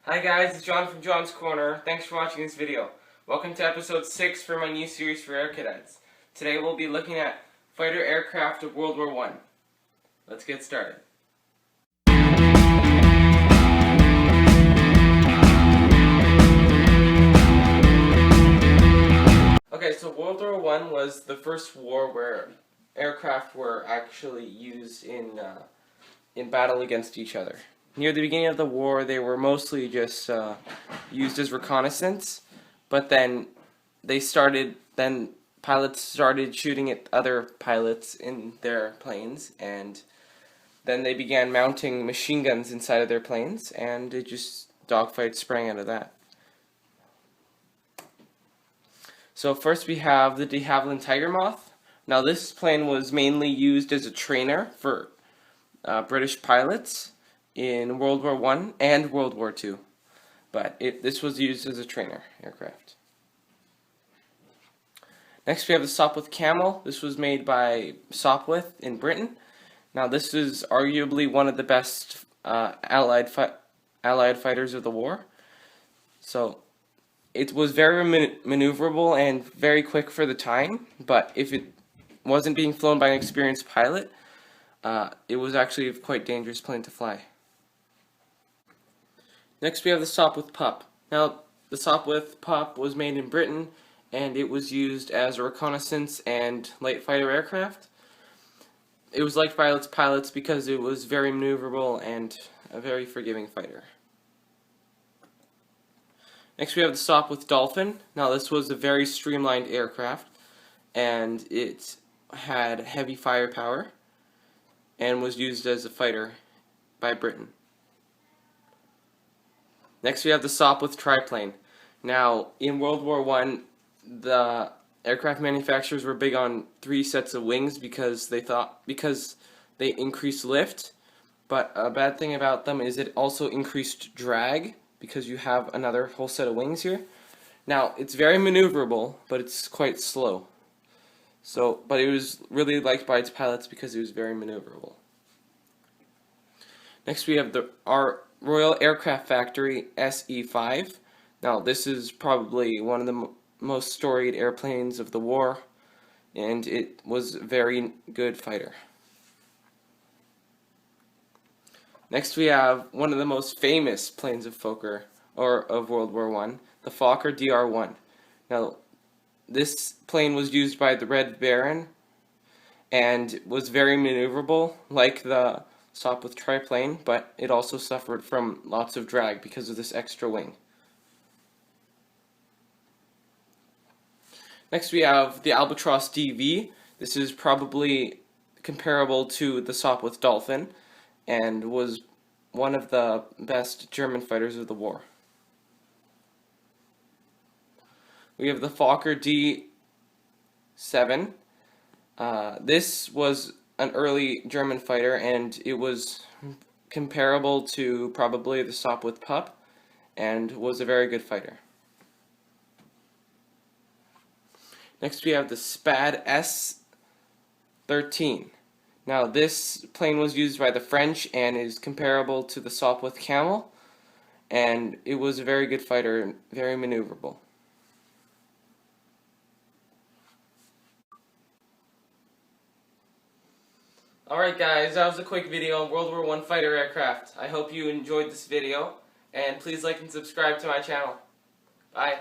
Hi guys, it's John from John's Corner. Thanks for watching this video. Welcome to episode 6 for my new series for Air Cadets. Today we'll be looking at fighter aircraft of World War I. Let's get started. Okay, so World War I was the first war where aircraft were actually used in battle against each other. Near the beginning of the war, they were mostly just used as reconnaissance, but then pilots started shooting at other pilots in their planes, and then they began mounting machine guns inside of their planes, and it just dogfights sprang out of that. So first we have the de Havilland Tiger Moth. Now this plane was mainly used as a trainer for British pilots in World War I and World War II, but this was used as a trainer aircraft. Next we have the Sopwith Camel. This was made by Sopwith in Britain. Now this is arguably one of the best Allied fighters of the war. So it was very maneuverable and very quick for the time, but if it wasn't being flown by an experienced pilot, it was actually a quite dangerous plane to fly. Next we have the Sopwith Pup. Now the Sopwith Pup was made in Britain, and it was used as a reconnaissance and light fighter aircraft. It was liked by its pilots because it was very maneuverable and a very forgiving fighter. Next we have the Sopwith Dolphin. Now this was a very streamlined aircraft, and it had heavy firepower and was used as a fighter by Britain. Next we have the Sopwith Triplane. Now in World War I, the aircraft manufacturers were big on 3 sets of wings because they increased lift, but a bad thing about them is it also increased drag, because you have another whole set of wings here. Now, it's very maneuverable, but it's quite slow. But it was really liked by its pilots because it was very maneuverable. Next we have our Royal Aircraft Factory SE-5. Now, this is probably one of the most storied airplanes of the war, and it was a very good fighter. Next we have one of the most famous planes of World War I, the Fokker DR-1. Now, this plane was used by the Red Baron and was very maneuverable, like the Sopwith triplane, but it also suffered from lots of drag because of this extra wing. Next we have the Albatros DV. This is probably comparable to the Sopwith Dolphin, and was one of the best German fighters of the war. We have the Fokker D7. This was an early German fighter, and it was comparable to probably the Sopwith Pup, and was a very good fighter. Next we have the Spad S-13. Now this plane was used by the French and is comparable to the Sopwith Camel, and it was a very good fighter and very maneuverable. Alright guys, that was a quick video on World War I fighter aircraft. I hope you enjoyed this video, and please like and subscribe to my channel. Bye.